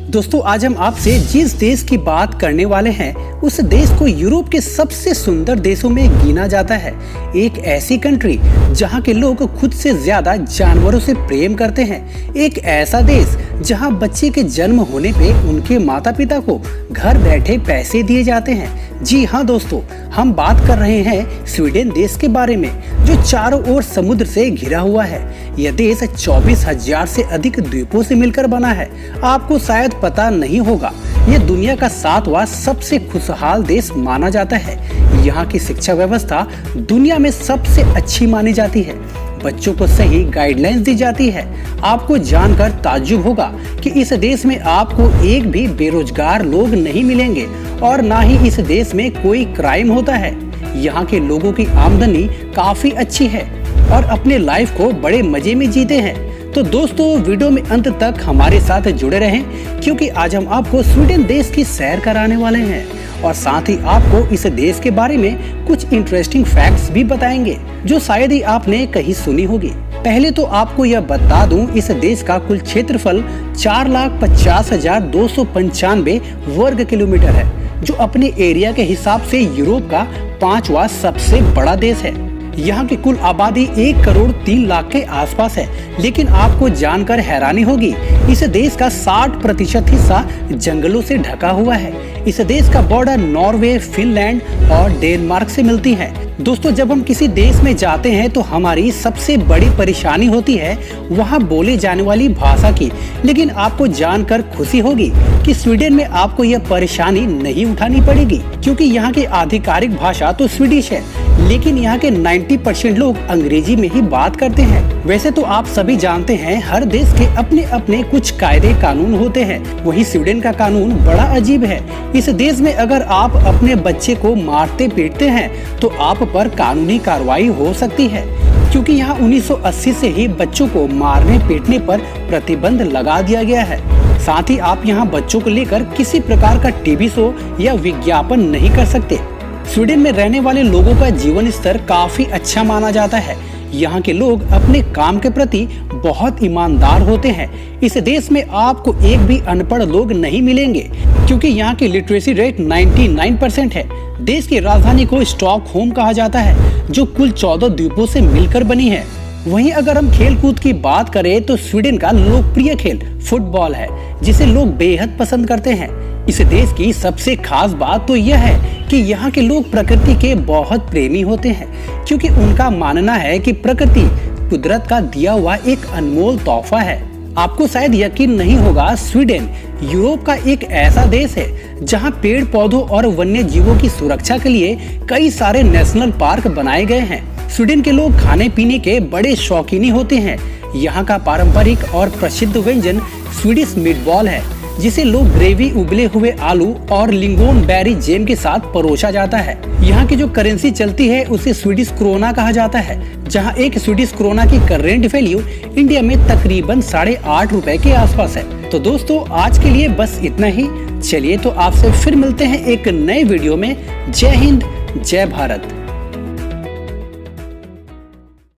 दोस्तों आज हम आपसे जिस देश की बात करने वाले हैं उस देश को यूरोप के सबसे सुंदर देशों में गिना जाता है। एक ऐसी कंट्री जहां के लोग खुद से ज्यादा जानवरों से प्रेम करते हैं। एक ऐसा देश जहां बच्चे के जन्म होने पे उनके माता पिता को घर बैठे पैसे दिए जाते हैं। जी हाँ दोस्तों, हम बात कर रहे हैं स्वीडन देश के बारे में, जो चारों ओर समुद्र से घिरा हुआ है। यह देश 24,000 से अधिक द्वीपों से मिलकर बना है। आपको शायद पता नहीं होगा, यह दुनिया का 7वां सबसे खुशहाल देश माना जाता है। यहाँ की शिक्षा व्यवस्था दुनिया में सबसे अच्छी मानी जाती है। बच्चों को सही गाइडलाइंस दी जाती है। आपको जानकर ताज्जुब होगा कि इस देश में आपको एक भी बेरोजगार लोग नहीं मिलेंगे और ना ही इस देश में कोई क्राइम होता है। यहाँ के लोगों की आमदनी काफी अच्छी है और अपने लाइफ को बड़े मजे में जीते हैं। तो दोस्तों वीडियो में अंत तक हमारे साथ जुड़े रहें, क्योंकि आज हम आपको स्वीडन देश की सैर कराने वाले हैं और साथ ही आपको इस देश के बारे में कुछ इंटरेस्टिंग फैक्ट्स भी बताएंगे जो शायद ही आपने कहीं सुनी होगी। पहले तो आपको यह बता दूं, इस देश का कुल क्षेत्रफल 4,50,295 वर्ग किलोमीटर है, जो अपने एरिया के हिसाब से यूरोप का 5वां सबसे बड़ा देश है। यहाँ की कुल आबादी 1,03,00,000 के आसपास है, लेकिन आपको जानकर हैरानी होगी, इस देश का 60% हिस्सा जंगलों से ढका हुआ है। इस देश का बॉर्डर नॉर्वे, फिनलैंड और डेनमार्क से मिलती है। दोस्तों जब हम किसी देश में जाते हैं तो हमारी सबसे बड़ी परेशानी होती है वहाँ बोले जाने वाली भाषा की, लेकिन आपको जानकर खुशी होगी कि स्वीडन में आपको यह परेशानी नहीं उठानी पड़ेगी, क्योंकि यहाँ की आधिकारिक भाषा तो स्वीडिश है, लेकिन यहाँ के 90% लोग अंग्रेजी में ही बात करते हैं। वैसे तो आप सभी जानते हैं हर देश के अपने अपने कुछ कायदे कानून होते हैं, वहीं स्वीडन का कानून बड़ा अजीब है। इस देश में अगर आप अपने बच्चे को मारते पीटते हैं तो आप पर कानूनी कार्रवाई हो सकती है, क्योंकि यहाँ 1980 से ही बच्चों को मारने पीटने पर प्रतिबंध लगा दिया गया है। साथ ही आप यहाँ बच्चों को लेकर किसी प्रकार का टीवी शो या विज्ञापन नहीं कर सकते। स्वीडन में रहने वाले लोगों का जीवन स्तर काफी अच्छा माना जाता है। यहाँ के लोग अपने काम के प्रति बहुत ईमानदार होते हैं। इस देश में आपको एक भी अनपढ़ लोग नहीं मिलेंगे, क्योंकि यहाँ की लिटरेसी रेट 99% है। देश की राजधानी को स्टॉकहोम कहा जाता है, जो कुल 14 द्वीपों से मिलकर बनी है। वहीं अगर हम खेल कूद की बात करें तो स्वीडन का लोकप्रिय खेल फुटबॉल है, जिसे लोग बेहद पसंद करते हैं। इस देश की सबसे खास बात तो यह है कि यहाँ के लोग प्रकृति के बहुत प्रेमी होते हैं, क्योंकि उनका मानना है कि प्रकृति कुदरत का दिया हुआ एक अनमोल तोहफा है। आपको शायद यकीन नहीं होगा, स्वीडन यूरोप का एक ऐसा देश है जहाँ पेड़ पौधों और वन्य जीवों की सुरक्षा के लिए कई सारे नेशनल पार्क बनाए गए हैं। स्वीडन के लोग खाने पीने के बड़े शौकीनी होते हैं। यहाँ का पारंपरिक और प्रसिद्ध व्यंजन स्वीडिश मीटबॉल है, जिसे लोग ग्रेवी, उबले हुए आलू और लिंगोन बेरी जैम के साथ परोसा जाता है। यहाँ की जो करेंसी चलती है उसे स्वीडिश क्रोना कहा जाता है, जहाँ एक स्वीडिश क्रोना की करंट वैल्यू इंडिया में तकरीबन 8.5 रुपए के आसपास है। तो दोस्तों आज के लिए बस इतना ही। चलिए तो आपसे फिर मिलते हैं एक नए वीडियो में। जय हिंद, जय भारत।